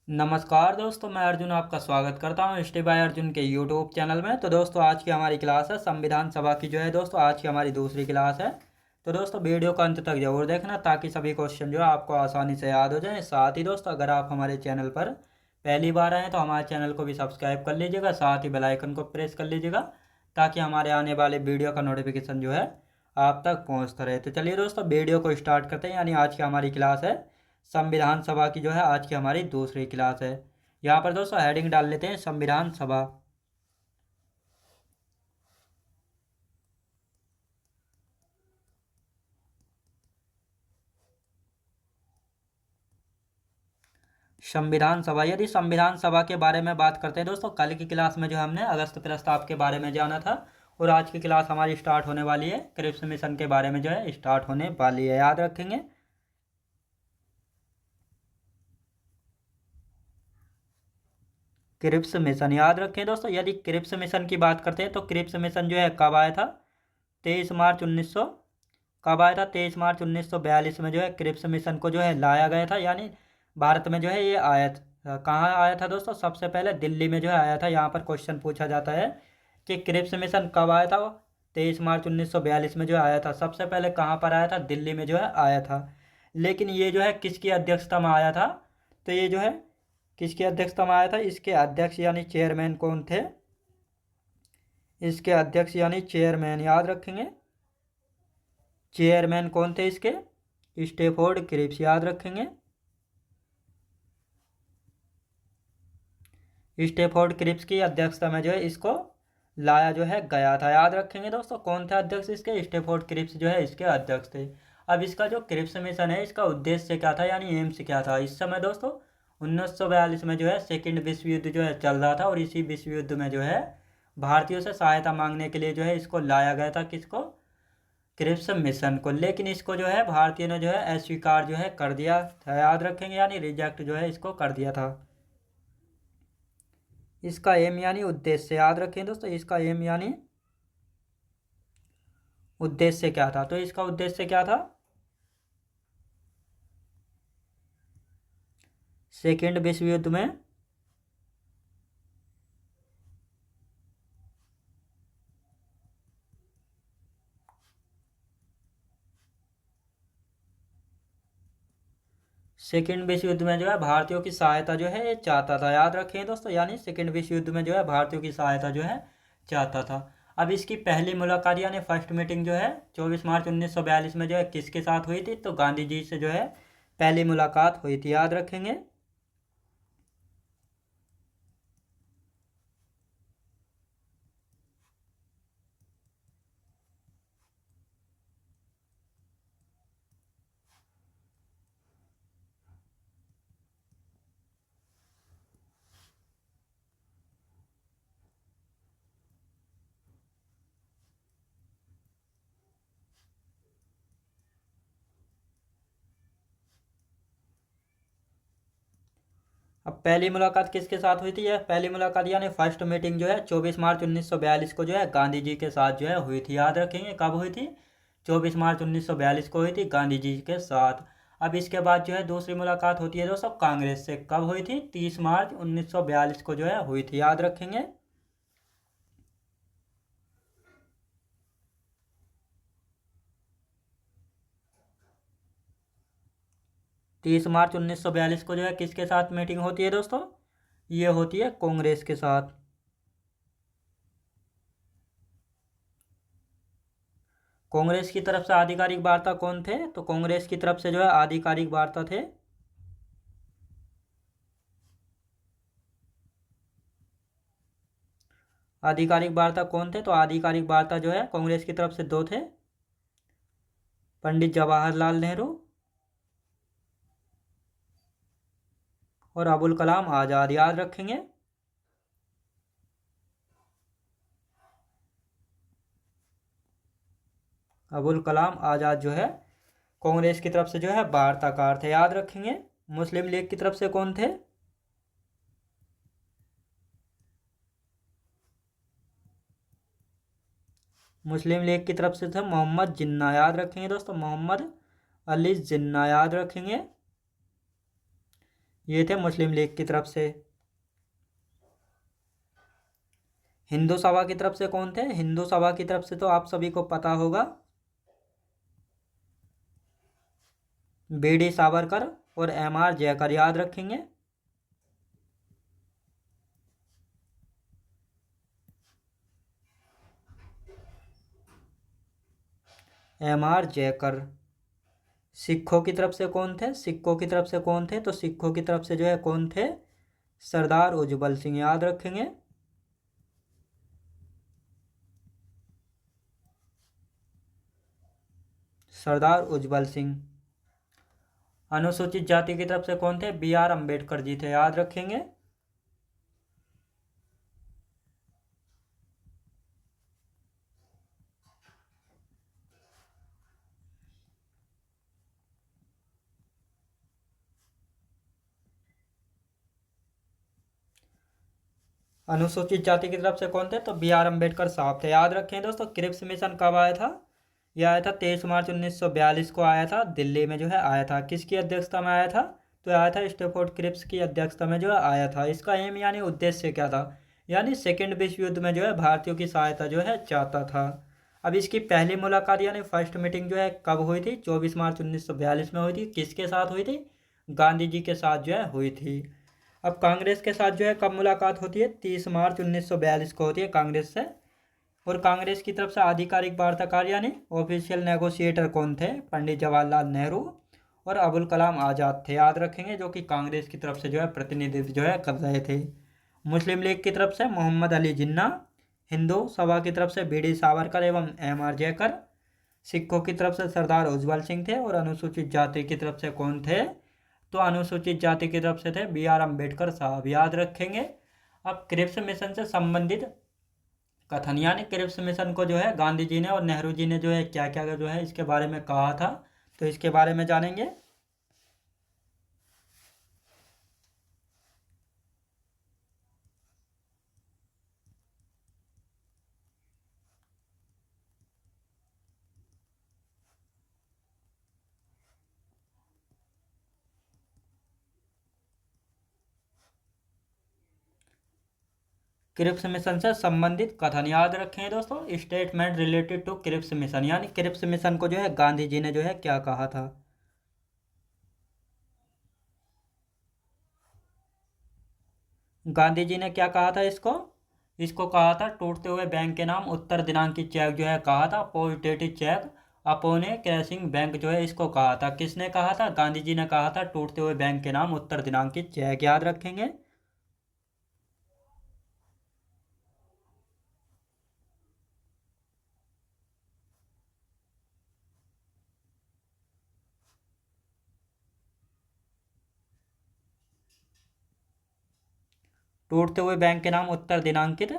नमस्कार दोस्तों, मैं अर्जुन आपका स्वागत करता हूं स्टे बाय अर्जुन के यूट्यूब चैनल में। तो दोस्तों, आज की हमारी क्लास है संविधान सभा की जो है दोस्तों, आज की हमारी दूसरी क्लास है। तो दोस्तों, वीडियो को अंत तक जरूर देखना ताकि सभी क्वेश्चन जो है आपको आसानी से याद हो जाए। साथ ही दोस्तों, अगर आप हमारे चैनल पर पहली बार आए तो हमारे चैनल को भी सब्सक्राइब कर लीजिएगा, साथ ही बेल आइकन को प्रेस कर लीजिएगा ताकि हमारे आने वाले वीडियो का नोटिफिकेशन जो है आप तक पहुँचता रहे। तो चलिए दोस्तों, वीडियो को स्टार्ट करते हैं। यानी आज की हमारी क्लास है संविधान सभा की जो है आज की हमारी दूसरी क्लास है। यहाँ पर दोस्तों हेडिंग डाल लेते हैं संविधान सभा। संविधान सभा, यदि संविधान सभा के बारे में बात करते हैं दोस्तों, कल की क्लास में जो हमने अगस्त प्रस्ताव के बारे में जाना था और आज की क्लास हमारी स्टार्ट होने वाली है क्रिप्स मिशन के बारे में जो है स्टार्ट होने वाली है, याद रखेंगे। क्रिप्स मिशन याद रखें दोस्तों। यदि क्रिप्स मिशन की बात करते हैं तो क्रिप्स मिशन जो है कब आया था? 23 मार्च 1900 कब आया था? 23 मार्च 1942 में जो है क्रिप्स मिशन को जो है लाया गया था। यानी भारत में जो है ये आया था। कहाँ आया था दोस्तों? सबसे पहले दिल्ली में जो है आया था। यहाँ पर क्वेश्चन पूछा जाता है कि क्रिप्स मिशन कब आया था? 23 मार्च 1942 में जो आया था। सबसे पहले कहाँ पर आया था? दिल्ली में जो है आया था। लेकिन ये जो है किसकी अध्यक्षता में आया था? तो ये जो है किसकी अध्यक्षता में आया था? इसके अध्यक्ष यानी चेयरमैन कौन थे? इसके अध्यक्ष यानी चेयरमैन याद रखेंगे। चेयरमैन कौन थे इसके? स्टैफोर्ड क्रिप्स याद रखेंगे। स्टैफोर्ड क्रिप्स की अध्यक्षता में जो है इसको लाया जो है गया था, याद रखेंगे दोस्तों। कौन थे अध्यक्ष इसके? स्टैफोर्ड क्रिप्स जो है इसके अध्यक्ष थे। अब इसका जो क्रिप्स मिशन है इसका उद्देश्य क्या था, यानी एम्स क्या था? इस समय दोस्तों 1942 में जो है सेकेंड विश्व युद्ध जो है चल रहा था और इसी विश्व युद्ध में जो है भारतीयों से सहायता मांगने के लिए जो है इसको लाया गया था। किसको? क्रिप्स मिशन को। लेकिन इसको जो है भारतीय ने जो है अस्वीकार जो है कर दिया था, याद रखेंगे। यानी रिजेक्ट जो है इसको कर दिया था। इसका एम यानी उद्देश्य याद रखें दोस्तों। इसका एम यानी उद्देश्य क्या था? तो इसका उद्देश्य क्या था? सेकेंड विश्व युद्ध में सेकेंड विश्व युद्ध में जो है भारतीयों की सहायता जो है ये चाहता था, याद रखें दोस्तों। यानी सेकेंड विश्व युद्ध में जो है भारतीयों की सहायता जो है चाहता था। अब इसकी पहली मुलाकात यानी फर्स्ट मीटिंग जो है 24 मार्च 1942 में जो है किसके साथ हुई थी? तो गांधी जी से जो है पहली मुलाकात हुई थी, याद रखेंगे। अब पहली मुलाकात किसके साथ हुई थी? यह पहली मुलाकात यानी फर्स्ट मीटिंग जो है 24 मार्च 1942 को जो है गांधी जी के साथ जो है हुई थी, याद रखेंगे। कब हुई थी? 24 मार्च 1942 को हुई थी गांधी जी के साथ। अब इसके बाद जो है दूसरी मुलाकात होती है दोस्तों कांग्रेस से। कब हुई थी? 30 मार्च 1942 को जो है हुई थी, याद रखेंगे। 30 मार्च 1942 को जो है किसके साथ मीटिंग होती है दोस्तों? ये होती है कांग्रेस के साथ। कांग्रेस की तरफ से आधिकारिक वार्ता कौन थे? तो कांग्रेस की तरफ से जो है आधिकारिक वार्ता थे आधिकारिक वार्ता कौन थे? तो आधिकारिक वार्ता जो है कांग्रेस की तरफ से दो थे, पंडित जवाहरलाल नेहरू और अबुल कलाम आज़ाद, याद रखेंगे। अबुल कलाम आज़ाद जो है कांग्रेस की तरफ से जो है वार्ताकार थे, याद रखेंगे। मुस्लिम लीग की तरफ से कौन थे? मुस्लिम लीग की तरफ से थे मोहम्मद जिन्ना, याद रखेंगे दोस्तों। मोहम्मद अली जिन्ना, याद रखेंगे। ये थे मुस्लिम लीग की तरफ से। हिंदू सभा की तरफ से कौन थे? हिंदू सभा की तरफ से तो आप सभी को पता होगा, बीडी सावरकर और एमआर जयकर, याद रखेंगे। एमआर जयकर। सिखों की तरफ से कौन थे? सिखों की तरफ से कौन थे? तो सिखों की तरफ से जो है कौन थे? सरदार उज्जवल सिंह, याद रखेंगे। सरदार उज्जवल सिंह। अनुसूचित जाति की तरफ से कौन थे? बी आर अम्बेडकर जी थे, याद रखेंगे। अनुसूचित जाति की तरफ से कौन थे? तो बी आर अम्बेडकर साहब थे, याद रखें दोस्तों। क्रिप्स मिशन कब आया था? यह आया था 23 मार्च 1942 को आया था, दिल्ली में जो है आया था। किसकी अध्यक्षता में आया था? तो आया था स्टैफोर्ड क्रिप्स की अध्यक्षता में जो है आया था। इसका एम यानी उद्देश्य क्या था? यानी सेकेंड विश्व युद्ध में जो है भारतीयों की सहायता जो है चाहता था। अब इसकी पहली मुलाकात यानी फर्स्ट मीटिंग जो है कब हुई थी? 24 मार्च 1942 में हुई थी। किसके साथ हुई थी? गांधी जी के साथ जो है हुई थी। अब कांग्रेस के साथ जो है कब मुलाकात होती है? 30 मार्च 1942 को होती है कांग्रेस से। और कांग्रेस की तरफ से आधिकारिक वार्ताकार यानी ऑफिशियल नेगोशिएटर कौन थे? पंडित जवाहरलाल नेहरू और अबुल कलाम आज़ाद थे, याद रखेंगे, जो कि कांग्रेस की तरफ से जो है प्रतिनिधित्व जो है कर रहे थे। मुस्लिम लीग की तरफ से मोहम्मद अली जिन्ना, हिंदू सभा की तरफ से बीडी सावरकर एवं एम आर जयकर, सिखों की तरफ से सरदार उज्जवल सिंह थे, और अनुसूचित जाति की तरफ से कौन थे? तो अनुसूचित जाति की तरफ से थे बी आर अम्बेडकर साहब, याद रखेंगे। अब क्रिप्स मिशन से संबंधित कथन यानी क्रिप्स मिशन को जो है गांधी जी ने और नेहरू जी ने जो है क्या क्या जो है इसके बारे में कहा था, तो इसके बारे में जानेंगे। क्रिप्स मिशन से संबंधित कथन, याद रखें दोस्तों, statement related to Cripps mission, यानी क्रिप्स मिशन को जो है गांधी जी ने जो है क्या कहा था। गांधी जी ने क्या कहा था इसको? इसको कहा था टूटते हुए बैंक के नाम उत्तर दिनांकित चेक जो है कहा था, पोस्टेटिव चेक अपॉन ए क्रैशिंग बैंक जो है इसको कहा था। किसने कहा था? गांधी जी ने कहा था टूटते हुए बैंक के नाम उत्तर दिनांकित चेक, याद रखेंगे। टूटते हुए बैंक के नाम उत्तर दिनांकित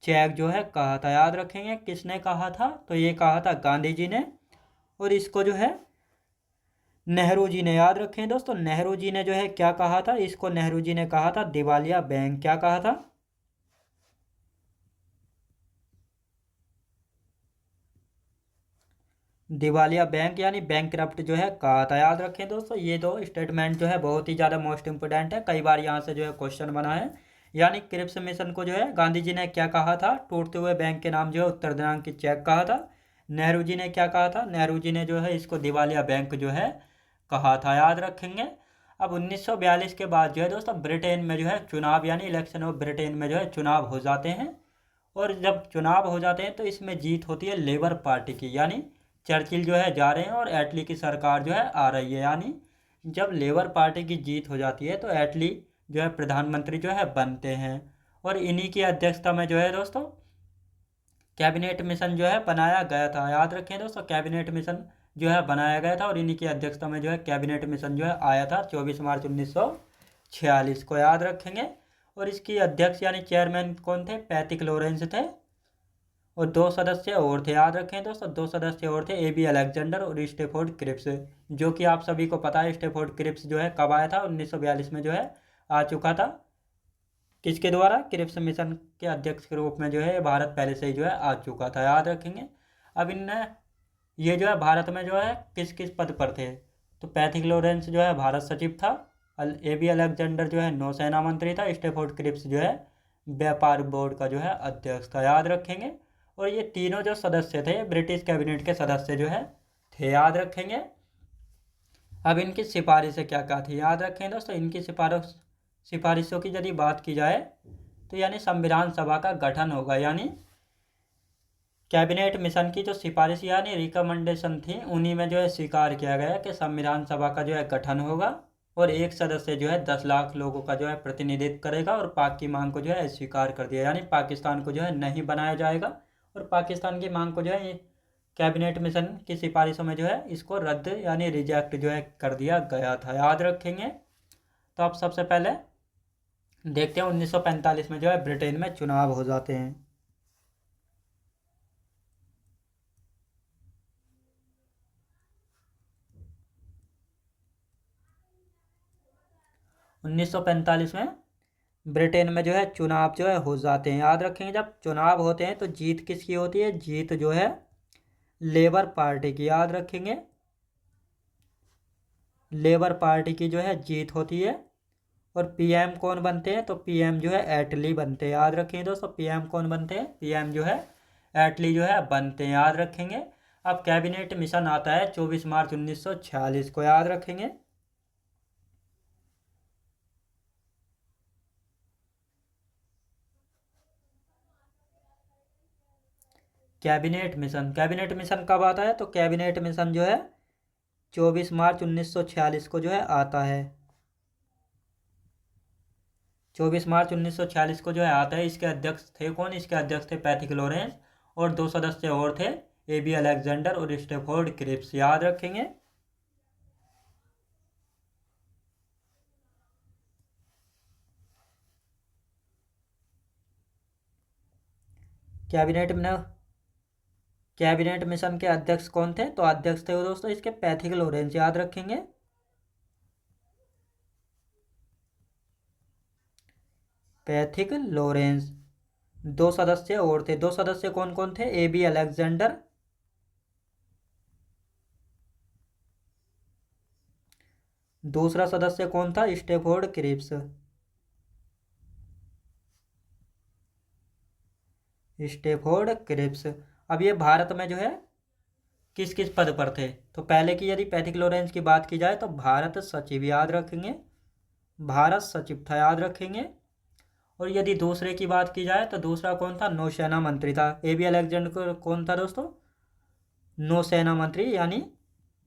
चेक जो है कहा था, याद रखेंगे। किसने कहा था? तो ये कहा था गांधी जी ने, और इसको जो है नेहरू जी ने, याद रखें दोस्तों। नेहरू जी ने जो है क्या कहा था? इसको नेहरू जी ने कहा था दिवालिया बैंक, क्या कहा था? दिवालिया बैंक यानी बैंकरप्ट जो है कहा था, याद रखें दोस्तों। ये दो स्टेटमेंट जो है बहुत ही ज़्यादा मोस्ट इंपोर्टेंट है, कई बार यहाँ से जो है क्वेश्चन बना है। यानी क्रिप्स मिशन को जो है गांधी जी ने क्या कहा था? टूटते हुए बैंक के नाम जो है उत्तर दिनांकित चेक कहा था। नेहरू जी ने क्या कहा था? नेहरू जी ने जो है इसको दिवालिया बैंक जो है कहा था, याद रखेंगे। अब 1942 के बाद जो है दोस्तों ब्रिटेन में जो है चुनाव यानी इलेक्शन ऑफ ब्रिटेन में जो है चुनाव हो जाते हैं, और जब चुनाव हो जाते हैं तो इसमें जीत होती है लेबर पार्टी की, यानी चर्चिल जो है जा रहे हैं और एटली की सरकार जो है आ रही है। यानी जब लेबर पार्टी की जीत हो जाती है तो एटली जो है प्रधानमंत्री जो है बनते हैं, और इन्हीं की अध्यक्षता में जो है दोस्तों कैबिनेट मिशन जो है बनाया गया था, याद रखें दोस्तों। कैबिनेट मिशन जो है बनाया गया था और इन्हीं की अध्यक्षता में जो है कैबिनेट मिशन जो है आया था 24 मार्च 1946 को, याद रखेंगे। और इसकी अध्यक्ष यानी चेयरमैन कौन थे? पैथिक लॉरेंस थे, और दो सदस्य और थे, याद रखें दोस्तों। दो सदस्य और थे, ए बी अलेक्जेंडर और स्टेफोर्ड क्रिप्स, जो कि आप सभी को पता है स्टेफोर्ड क्रिप्स जो है कब आया था? 1942 में जो है आ चुका था। किसके द्वारा? क्रिप्स मिशन के अध्यक्ष के रूप में जो है भारत पहले से ही जो है आ चुका था, याद रखेंगे। अब इनने ये जो है भारत में जो है किस किस पद पर थे? तो पैथिक लॉरेंस जो है भारत सचिव था, AB अलेक्जेंडर जो है नौसेना मंत्री था, स्टेफोर्ड क्रिप्स जो है व्यापार बोर्ड का जो है अध्यक्ष था, याद रखेंगे। और ये तीनों जो सदस्य थे ब्रिटिश कैबिनेट के सदस्य जो है थे, याद रखेंगे। अब इनकी सिफारिशें क्या क्या थी, याद रखें दोस्तों। इनकी सिफारिशों की यदि बात की जाए तो यानी संविधान सभा का गठन होगा, यानी कैबिनेट मिशन की जो सिफारिश यानी रिकमेंडेशन थी उन्हीं में जो है स्वीकार किया गया कि संविधान सभा का जो है गठन होगा और एक सदस्य जो है 10 लाख लोगों का जो है प्रतिनिधित्व करेगा और पाक की मांग को जो है स्वीकार कर दिया, यानी पाकिस्तान को जो है नहीं बनाया जाएगा। और पाकिस्तान की मांग को जो है कैबिनेट मिशन की सिफारिशों में जो है इसको रद्द यानी रिजेक्ट जो है कर दिया गया था, याद रखेंगे। तो अब सबसे पहले देखते हैं 1945 में जो है ब्रिटेन में चुनाव हो जाते हैं। 1945 में ब्रिटेन में जो है चुनाव जो है हो जाते हैं, याद रखेंगे। जब चुनाव होते हैं तो जीत किसकी होती है, जीत जो है लेबर पार्टी की, याद रखेंगे। लेबर पार्टी की जो है जीत होती है। और पीएम कौन बनते हैं, तो पीएम जो है एटली बनते हैं, याद रखेंगे दोस्तों। पीएम कौन बनते हैं, पीएम जो है एटली जो है बनते हैं, याद रखेंगे। अब कैबिनेट मिशन आता है 24 मार्च 1946 को, याद रखेंगे। कैबिनेट मिशन कब आता है, तो कैबिनेट मिशन जो है 24 मार्च 1946 को जो है आता है। 24 मार्च 1946 को जो है आता है। इसके अध्यक्ष थे कौन, इसके अध्यक्ष थे पैथिक लॉरेंस और दो सदस्य और थे, AB अलेक्जेंडर और स्टेफोर्ड क्रिप्स, याद रखेंगे। कैबिनेट में कैबिनेट मिशन के अध्यक्ष कौन थे, तो अध्यक्ष थे वो दोस्तों इसके पैथिक लॉरेंस, याद रखेंगे। Pethick Lawrence. दो सदस्य और थे, दो सदस्य कौन कौन थे, AB अलेक्जेंडर, दूसरा सदस्य कौन था, स्टेफोर्ड क्रिप्स। Stafford Cripps. अब ये भारत में जो है किस किस पद पर थे, तो पहले की यदि पैथिक लॉरेंस की बात की जाए तो भारत सचिव, याद रखेंगे। भारत सचिव था, याद रखेंगे। और यदि दूसरे की बात की जाए तो दूसरा कौन था, नौसेना मंत्री था। AB अलेक्जेंडर कौन था दोस्तों, नौसेना मंत्री यानी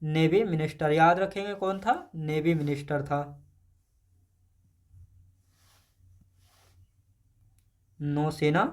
नेवी मिनिस्टर, याद रखेंगे। कौन था, नेवी मिनिस्टर था, नौसेना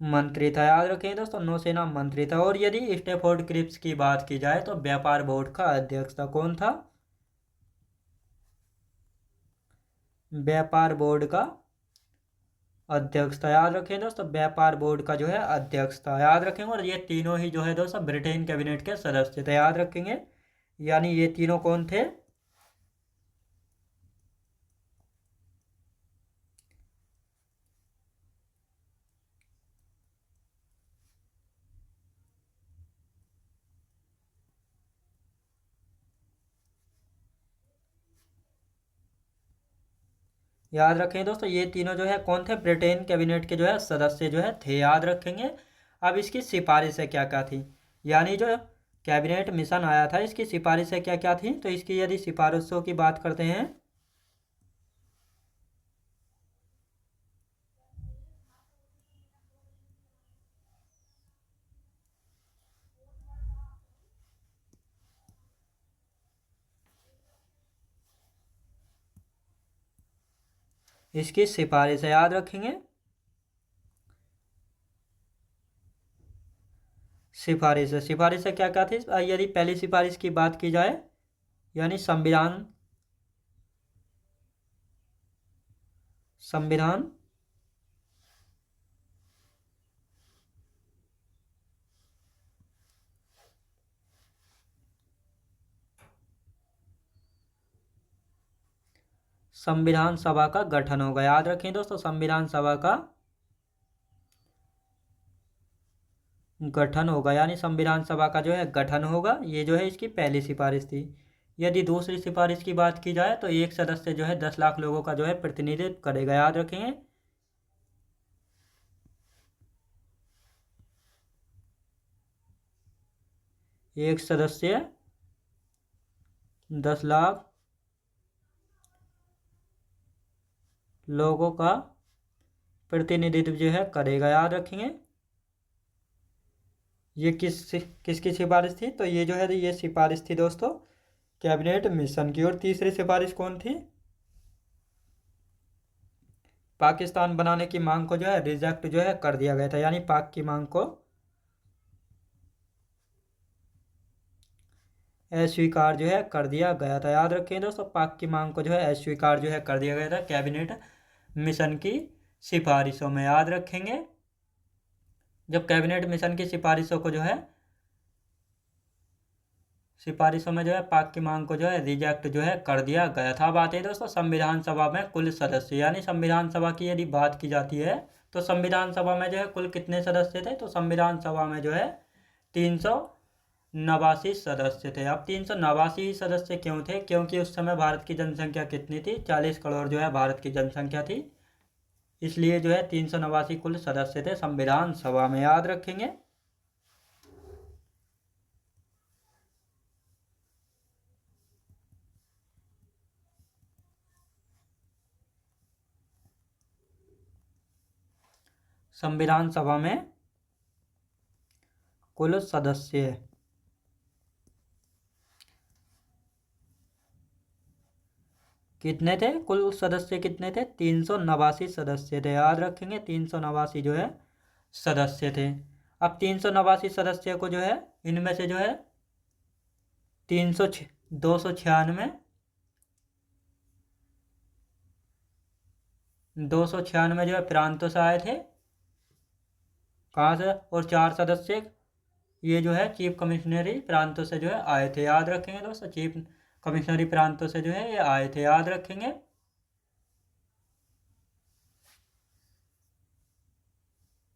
मंत्री था, याद रखेंगे दोस्तों, नौसेना मंत्री था। और यदि स्टेफोर्ड क्रिप्स की बात की जाए तो व्यापार बोर्ड का अध्यक्ष था, कौन था, व्यापार बोर्ड का अध्यक्ष था, याद रखें दोस्तों। व्यापार बोर्ड का जो है अध्यक्ष था, याद रखेंगे। और ये तीनों ही जो है दोस्तों ब्रिटेन कैबिनेट के सदस्य थे, याद रखेंगे। यानी ये तीनों कौन थे, याद रखें दोस्तों। ये तीनों जो है कौन थे, ब्रिटेन कैबिनेट के जो है सदस्य जो है थे, याद रखेंगे। अब इसकी सिफारिशें क्या क्या थी, यानी जो कैबिनेट मिशन आया था इसकी सिफारिशें क्या क्या थी, तो इसकी यदि सिफारिशों की बात करते हैं इसकी सिफारिशें, याद रखेंगे। सिफारिशें क्या क्या थी, यदि पहली सिफारिश की बात की जाए यानी संविधान संविधान संविधान सभा का गठन होगा, याद रखें दोस्तों। संविधान सभा का गठन होगा, यानी संविधान सभा का जो है गठन होगा, ये जो है इसकी पहली सिफारिश थी। यदि दूसरी सिफारिश की बात की जाए तो एक सदस्य जो है 10 लाख लोगों का जो है प्रतिनिधित्व करेगा, याद रखेंगे। एक सदस्य 10 लाख लोगों का प्रतिनिधित्व जो है करेगा, याद रखेंगे। ये किसकी सिफारिश थी? तो ये जो है ये सिफारिश थी दोस्तों कैबिनेट मिशन की। और तीसरी सिफारिश कौन थी? पाकिस्तान बनाने की मांग को जो है रिजेक्ट जो है कर दिया गया था, यानी पाक की मांग को अस्वीकार जो है कर दिया गया था, याद रखें दोस्तों। पाक की मांग को जो है अस्वीकार जो है कर दिया गया था कैबिनेट मिशन की सिफारिशों में, याद रखेंगे। जब कैबिनेट मिशन की सिफारिशों को जो है सिफारिशों में जो है पाक की मांग को जो है रिजेक्ट जो है कर दिया गया था। बात है दोस्तों संविधान सभा में कुल सदस्य, यानी संविधान सभा की यदि बात की जाती है तो संविधान सभा में जो है कुल कितने सदस्य थे? तो संविधान सभा में जो है 389 सदस्य थे। अब 389 सदस्य क्यों थे? क्योंकि उस समय भारत की जनसंख्या कितनी थी? 40 करोड़ जो है भारत की जनसंख्या थी, इसलिए जो है 389 कुल सदस्य थे संविधान सभा में, याद रखेंगे। संविधान सभा में कुल सदस्य कितने थे? कुल सदस्य कितने थे? 389 सदस्य थे, याद रखेंगे। 389 जो है सदस्य थे। अब 389 सदस्य को जो है इनमें से जो है 296 296 जो है प्रांतों से आए थे। कहाँ से? और 4 सदस्य ये जो है चीफ कमिश्नरी प्रांतों से जो है आए थे, याद रखेंगे दोस्तों। चीफ कमिश्नरी प्रांतों से जो है ये आए थे, याद रखेंगे।